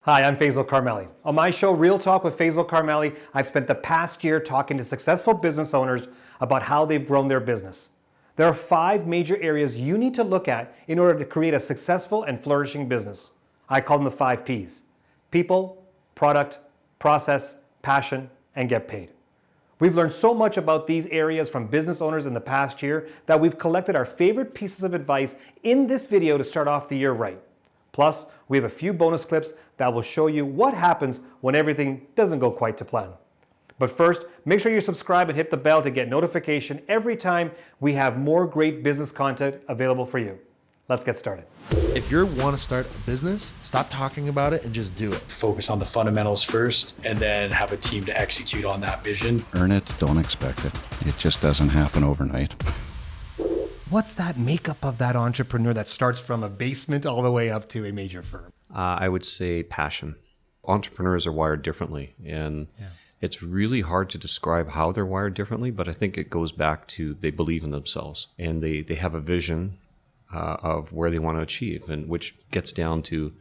Hi, I'm Faisal Karmali. On my show, Real Talk with Faisal Karmali, I've spent the past year talking to successful business owners about how they've grown their business. There are 5 major areas you need to look at in order to create a successful and flourishing business. I call them the 5 Ps: people, product, process, passion, and get paid. We've learned so much about these areas from business owners in the past year that we've collected our favorite pieces of advice in this video to start off the year right. Plus, we have a few bonus clips that will show you what happens when everything doesn't go quite to plan. But first, make sure you subscribe and hit the bell to get notification every time we have more great business content available for you. Let's get started. If you want to start a business, stop talking about it and just do it. Focus on the fundamentals first and then have a team to execute on that vision. Earn it, don't expect it. It just doesn't happen overnight. What's that makeup of that entrepreneur that starts from a basement all the way up to a major firm? I would say passion. Entrepreneurs are wired differently, and it's really hard to describe how they're wired differently, but I think it goes back to they believe in themselves, and they have a vision of where they want to achieve, and which gets down to,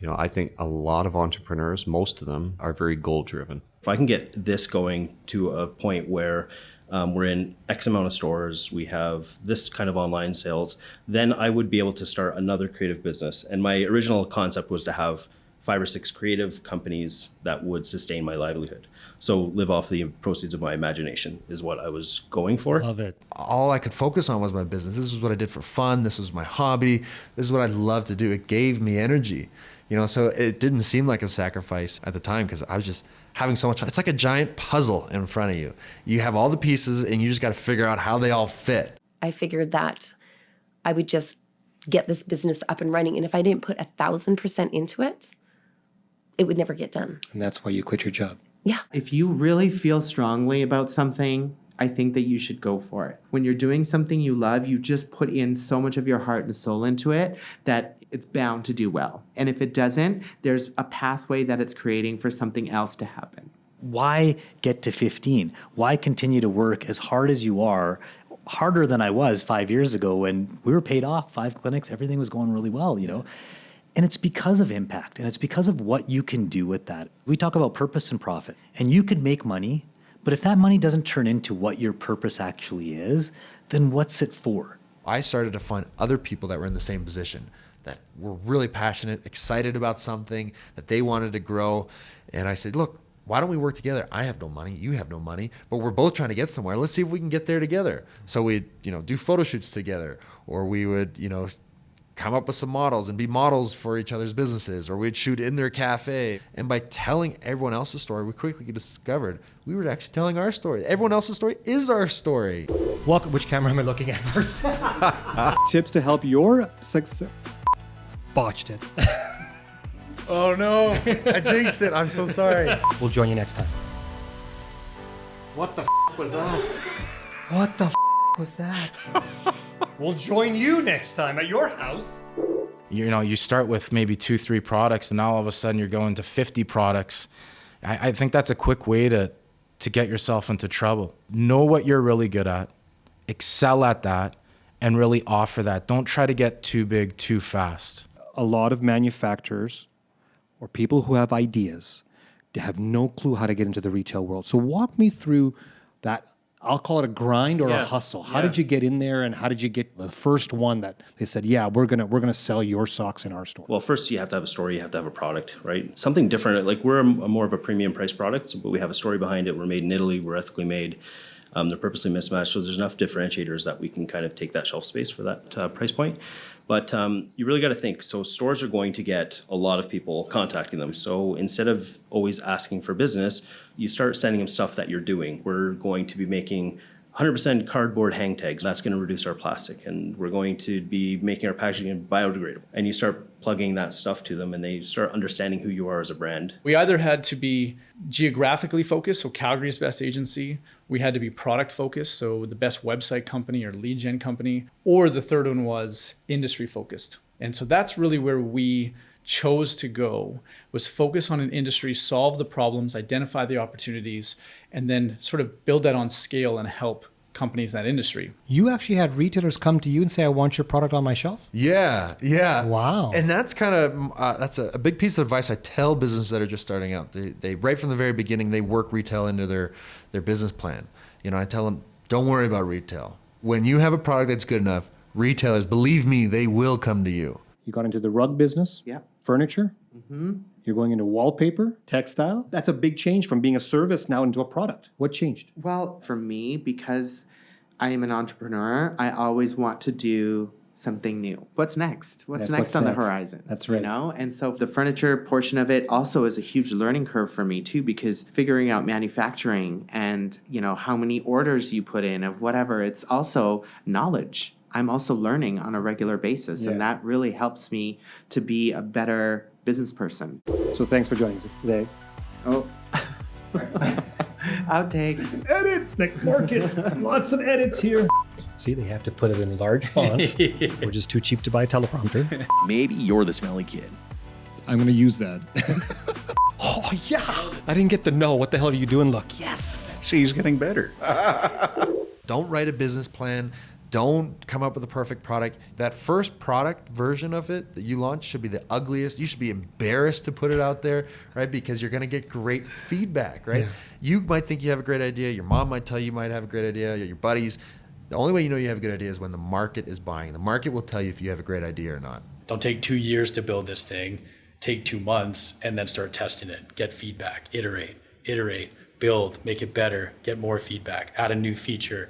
I think a lot of entrepreneurs, most of them, are very goal-driven. If I can get this going to a point where we're in X amount of stores, we have this kind of online sales, then I would be able to start another creative business. And my original concept was to have 5 or 6 creative companies that would sustain my livelihood. So live off the proceeds of my imagination is what I was going for. Love it. All I could focus on was my business. This was what I did for fun. This was my hobby. This is what I loved to do. It gave me energy, so it didn't seem like a sacrifice at the time because I was just having so much fun. It's like a giant puzzle in front of you. You have all the pieces and you just got to figure out how they all fit. I figured that I would just get this business up and running. And if I didn't put 1,000% into it, it would never get done. And that's why you quit your job. Yeah. If you really feel strongly about something, I think that you should go for it. When you're doing something you love, you just put in so much of your heart and soul into it that it's bound to do well. And if it doesn't, there's a pathway that it's creating for something else to happen. Why get to 15? Why continue to work as hard as you are, harder than I was 5 years ago when we were paid off, 5 clinics, everything was going really well, And it's because of impact, and it's because of what you can do with that. We talk about purpose and profit, and you can make money, but if that money doesn't turn into what your purpose actually is, then what's it for? I started to find other people that were in the same position, that were really passionate, excited about something, that they wanted to grow. And I said, look, why don't we work together? I have no money, you have no money, but we're both trying to get somewhere. Let's see if we can get there together. So we'd, do photo shoots together, or we would, come up with some models and be models for each other's businesses, or we'd shoot in their cafe. And by telling everyone else's story, we quickly discovered we were actually telling our story. Everyone else's story is our story. Which camera am I looking at first? Tips to help your success. Botched it. Oh no, I jinxed it. I'm so sorry. We'll join you next time. What the was that? What the was that? We'll join you next time at your house. You start with maybe 2-3 products, and now all of a sudden you're going to 50 products. I think that's a quick way to get yourself into trouble. Know what you're really good at, excel at that, and really offer that. Don't try to get too big too fast. A lot of manufacturers or people who have ideas have no clue how to get into the retail world. So walk me through that. I'll call it a grind or a hustle. How did you get in there, and how did you get the first one that they said, yeah, we're gonna sell your socks in our store? Well, first you have to have a story, you have to have a product, right? Something different. Like we're more of a premium price product, but we have a story behind it. We're made in Italy, we're ethically made. They're purposely mismatched, so there's enough differentiators that we can kind of take that shelf space for that price point. But you really got to think. So stores are going to get a lot of people contacting them. So instead of always asking for business, you start sending them stuff that you're doing. We're going to be making 100% cardboard hang tags. That's going to reduce our plastic. And we're going to be making our packaging biodegradable. And you start plugging that stuff to them, and they start understanding who you are as a brand. We either had to be geographically focused, so Calgary's best agency. We had to be product focused, so the best website company or lead gen company. Or the third one was industry focused. And so that's really where we chose to go, was focus on an industry, solve the problems, identify the opportunities, and then sort of build that on scale and help companies in that industry. You actually had retailers come to you and say, I want your product on my shelf? Yeah. Wow. And that's kind of, that's a big piece of advice I tell businesses that are just starting out. They right from the very beginning, they work retail into their business plan. I tell them, don't worry about retail. When you have a product that's good enough, retailers, believe me, they will come to you. You got into the rug business, Yeah. furniture. You're going into wallpaper, textile. That's a big change from being a service now into a product. What changed? Well, for me, because I am an entrepreneur, I always want to do something new. What's next? What's next on the horizon? That's right. And so the furniture portion of it also is a huge learning curve for me too, because figuring out manufacturing and, how many orders you put in of whatever, it's also knowledge. I'm also learning on a regular basis, and that really helps me to be a better business person. So thanks for joining today. Oh. Outtakes. Edit! Market. Lots of edits here. See, they have to put it in large font. We're just too cheap to buy a teleprompter. Maybe you're the smelly kid. I'm going to use that. Oh, yeah. I didn't get the no. What the hell are you doing? Look, yes. She's getting better. Don't write a business plan. Don't come up with a perfect product. That first product version of it that you launch should be the ugliest. You should be embarrassed to put it out there, right? Because you're going to get great feedback, right? Yeah. You might think you have a great idea. Your mom might tell you might have a great idea. Your buddies. The only way you know you have a good idea is when the market is buying. The market will tell you if you have a great idea or not. Don't take 2 years to build this thing. Take 2 months and then start testing it. Get feedback. Iterate, build, make it better, get more feedback, add a new feature,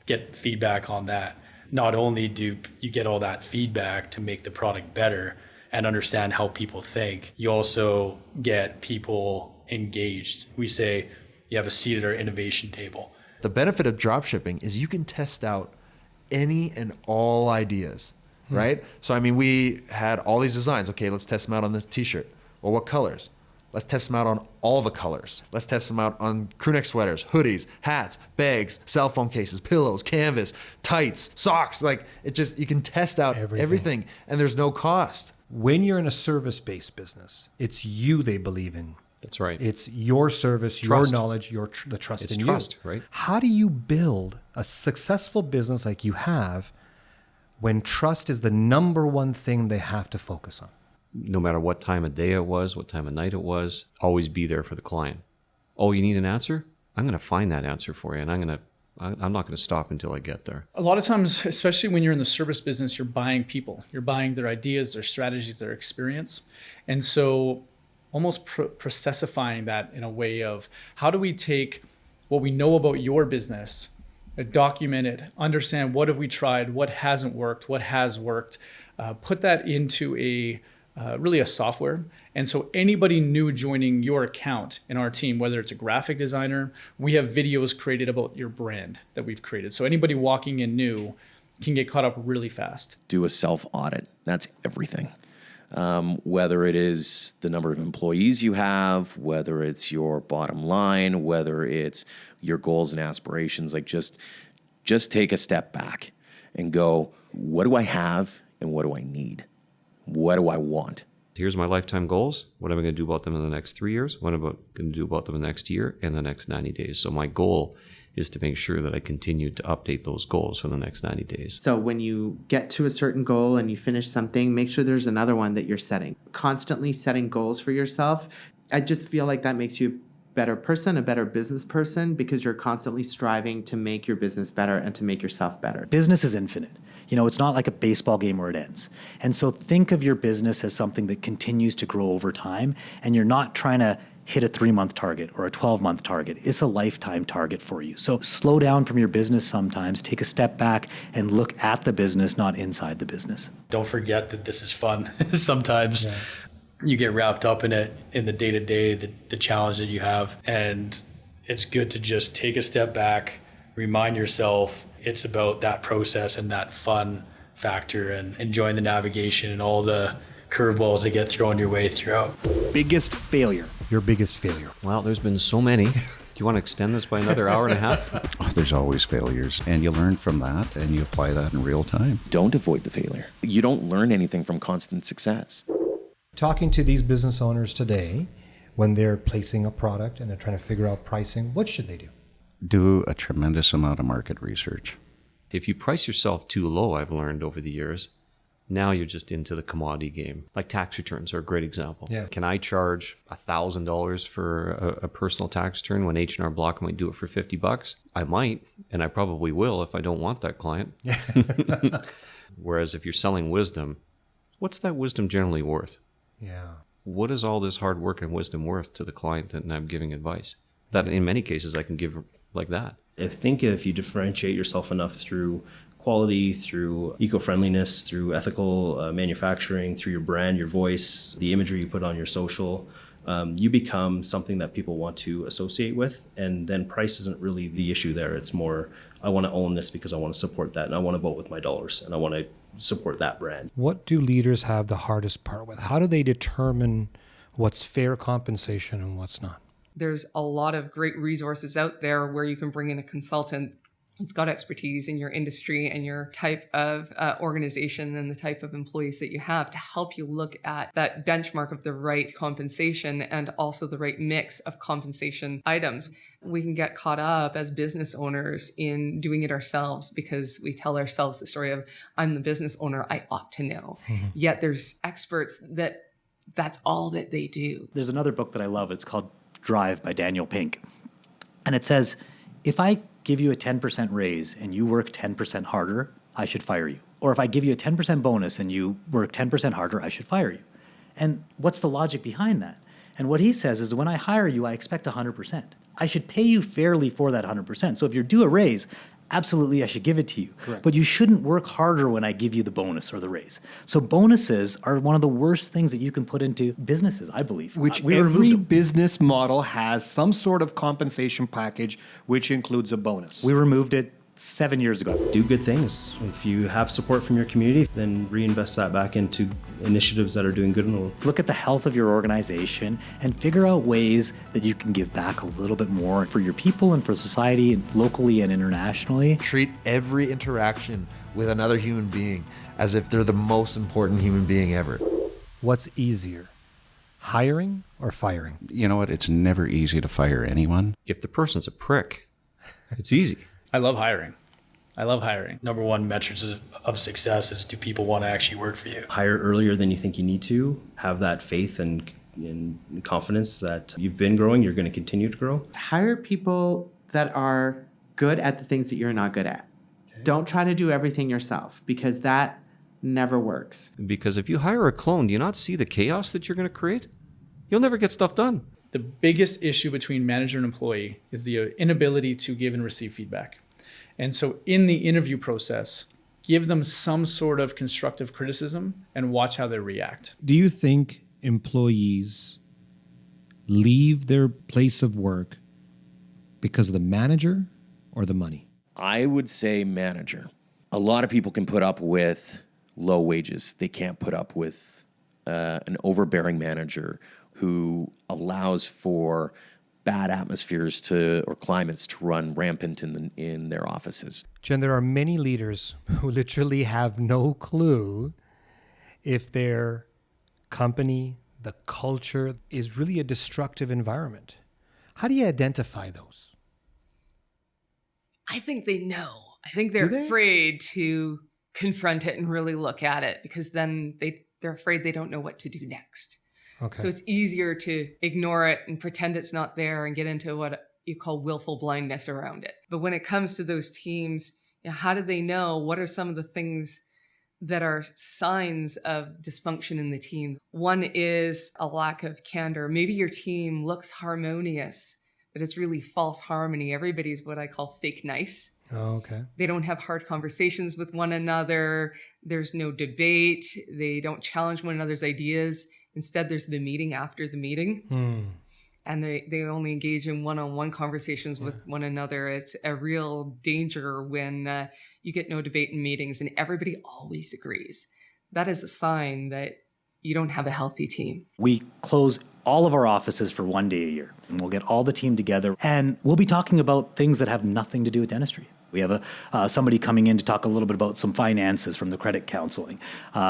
get feedback on that. Not only do you get all that feedback to make the product better and understand how people think, you also get people engaged. We say you have a seat at our innovation table. The benefit of dropshipping is you can test out any and all ideas, right? So, we had all these designs. Okay, let's test them out on this t-shirt. Well, what colors? Let's test them out on all the colors. Let's test them out on crewneck sweaters, hoodies, hats, bags, cell phone cases, pillows, canvas, tights, socks. You can test out everything and there's no cost. When you're in a service-based business, it's you they believe in. That's right. It's your service, Trust. your knowledge, the trust It's in you. trust, right? How do you build a successful business like you have when trust is the number one thing they have to focus on? No matter what time of day it was, what time of night it was, always be there for the client. Oh, you need an answer? I'm going to find that answer for you, and I'm not going to stop until I get there. A lot of times, especially when you're in the service business, you're buying people. You're buying their ideas, their strategies, their experience. And so almost processifying that in a way of how do we take what we know about your business, document it, understand what have we tried, what hasn't worked, what has worked, put that into really a software. And so anybody new joining your account in our team, whether it's a graphic designer, we have videos created about your brand that we've created. So anybody walking in new can get caught up really fast. Do a self-audit. That's everything. Whether it is the number of employees you have, whether it's your bottom line, whether it's your goals and aspirations, just take a step back and go, what do I have and what do I need? What do I want? Here's my lifetime goals. What am I going to do about them in the next 3 years? What am I going to do about them in the next year and the next 90 days? So my goal is to make sure that I continue to update those goals for the next 90 days. So when you get to a certain goal and you finish something, make sure there's another one that you're setting. Constantly setting goals for yourself. I just feel like that makes you a better person, a better business person, because you're constantly striving to make your business better and to make yourself better. Business is infinite. It's not like a baseball game where it ends. And so think of your business as something that continues to grow over time, and you're not trying to hit a 3-month target or a 12-month target. It's a lifetime target for you. So slow down from your business sometimes, take a step back and look at the business, not inside the business. Don't forget that this is fun. Sometimes you get wrapped up in it, in the day-to-day, the challenge that you have. And it's good to just take a step back, remind yourself it's about that process and that fun factor and enjoying the navigation and all the curveballs that get thrown your way throughout. Biggest failure. Your biggest failure. Well, there's been so many. Do you want to extend this by another hour and a half? There's always failures, and you learn from that, and you apply that in real time. Don't avoid the failure. You don't learn anything from constant success. Talking to these business owners today, when they're placing a product and they're trying to figure out pricing, what should they do? do a tremendous amount of market research. If you price yourself too low, I've learned over the years, now you're just into the commodity game. Like tax returns are a great example. Yeah. Can I charge $1,000 for a personal tax return when H&R Block might do it for $50? I might, and I probably will if I don't want that client. Whereas if you're selling wisdom, what's that wisdom generally worth? Yeah. What is all this hard work and wisdom worth to the client that I'm giving advice? That in many cases I can give like that. I think if you differentiate yourself enough through quality, through eco-friendliness, through ethical manufacturing, through your brand, your voice, the imagery you put on your social, you become something that people want to associate with. And then price isn't really the issue there. It's more, I want to own this because I want to support that, and I want to vote with my dollars, and I want to support that brand. What do leaders have the hardest part with? How do they determine what's fair compensation and what's not? There's a lot of great resources out there where you can bring in a consultant that's got expertise in your industry and your type of organization and the type of employees that you have to help you look at that benchmark of the right compensation and also the right mix of compensation items. We can get caught up as business owners in doing it ourselves because we tell ourselves the story of, I'm the business owner, I ought to know. Mm-hmm. Yet there's experts that's all that they do. There's another book that I love. It's called Drive by Daniel Pink. And it says, if I give you a 10% raise and you work 10% harder, I should fire you. Or if I give you a 10% bonus and you work 10% harder, I should fire you. And what's the logic behind that? And what he says is when I hire you, I expect 100%. I should pay you fairly for that 100%. So if you're due a raise, absolutely I should give it to you. Correct. But you shouldn't work harder when I give you the bonus or the raise. So bonuses are one of the worst things that you can put into businesses, I believe. Which every business model has some sort of compensation package, which includes a bonus. We removed it 7 years ago. Do good things. If you have support from your community, then reinvest that back into initiatives that are doing good in the world. Look at the health of your organization and figure out ways that you can give back a little bit more for your people and for society, and locally and internationally. Treat every interaction with another human being as if they're the most important human being ever. What's easier, hiring or firing? You know what? It's never easy to fire anyone. If the person's a prick, it's easy. I love hiring. Number one metrics of success is, do people want to actually work for you? Hire earlier than you think you need to. Have that faith and confidence that you've been growing, you're going to continue to grow. Hire people that are good at the things that you're not good at. Okay. Don't try to do everything yourself because that never works. Because if you hire a clone, do you not see the chaos that you're going to create? You'll never get stuff done. The biggest issue between manager and employee is the inability to give and receive feedback. And so in the interview process, give them some sort of constructive criticism and watch how they react. Do you think employees leave their place of work because of the manager or the money? I would say manager. A lot of people can put up with low wages. They can't put up with an overbearing manager who allows for bad atmospheres or climates to run rampant in their offices. Jen, there are many leaders who literally have no clue if their company, the culture, is really a destructive environment. How do you identify those? I think they know. I think they're afraid to confront it and really look at it because then they're afraid they don't know what to do next. Okay. So it's easier to ignore it and pretend it's not there and get into what you call willful blindness around it. But when it comes to those teams, how do they know? What are some of the things that are signs of dysfunction in the team? One is a lack of candor. Maybe your team looks harmonious, but it's really false harmony. Everybody's what I call fake nice. Oh, okay. They don't have hard conversations with one another. There's no debate. They don't challenge one another's ideas. Instead, there's the meeting after the meeting. And they only engage in one-on-one conversations with one another. It's a real danger when you get no debate in meetings and everybody always agrees. That is a sign that you don't have a healthy team. We close all of our offices for 1 day a year, and we'll get all the team together, and we'll be talking about things that have nothing to do with dentistry. We have somebody coming in to talk a little bit about some finances from the credit counseling.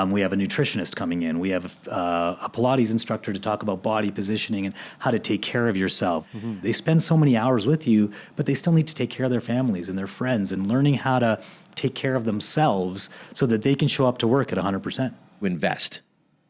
We have a nutritionist coming in. We have a Pilates instructor to talk about body positioning and how to take care of yourself. They spend so many hours with you, but they still need to take care of their families and their friends and learning how to take care of themselves so that they can show up to work at 100%. Invest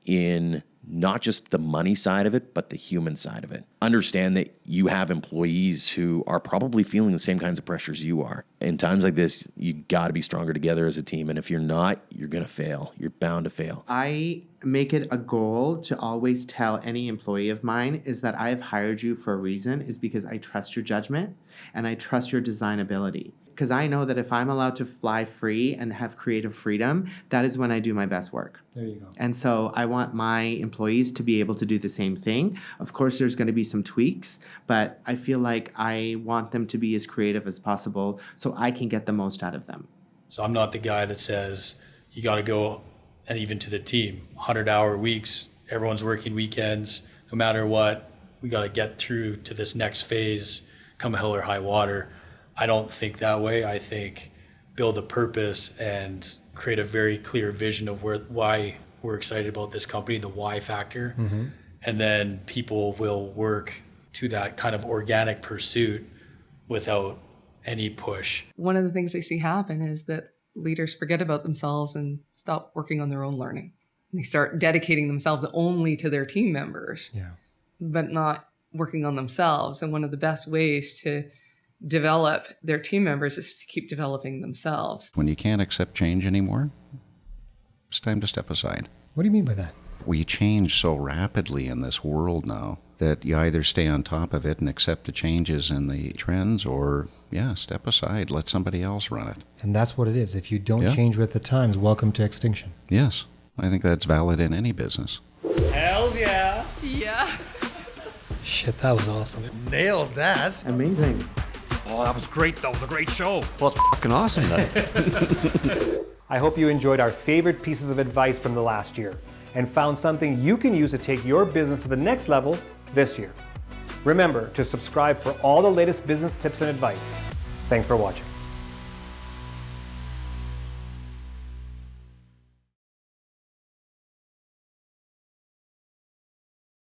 in not just the money side of it, but the human side of it. Understand that you have employees who are probably feeling the same kinds of pressures you are. In times like this, you got to be stronger together as a team. And if you're not, you're going to fail. You're bound to fail. I make it a goal to always tell any employee of mine is that I've hired you for a reason, is because I trust your judgment and I trust your design ability. Because I know that if I'm allowed to fly free and have creative freedom, that is when I do my best work. There you go. And so I want my employees to be able to do the same thing. Of course, there's going to be some tweaks, but I feel like I want them to be as creative as possible so I can get the most out of them. So I'm not the guy that says you got to go, and even to the team, 100-hour weeks, everyone's working weekends, no matter what, we got to get through to this next phase, come hell or high water. I don't think that way. I think build a purpose and create a very clear vision of why we're excited about this company, the why factor. And then people will work to that kind of organic pursuit without any push. One of the things I see happen is that leaders forget about themselves and stop working on their own learning. They start dedicating themselves only to their team members, but not working on themselves. And one of the best ways to develop their team members is to keep developing themselves. When you can't accept change anymore, it's time to step aside. What do you mean by that? We change so rapidly in this world now that you either stay on top of it and accept the changes and the trends, or step aside, let somebody else run it. And that's what it is. If you don't change with the times, welcome to extinction. Yes, I think that's valid in any business. Hell yeah. Yeah. Shit, that was awesome. Nailed that. Amazing. Oh, that was great. That was a great show. Well, it's fucking awesome then. I hope you enjoyed our favorite pieces of advice from the last year and found something you can use to take your business to the next level this year. Remember to subscribe for all the latest business tips and advice. Thanks for watching.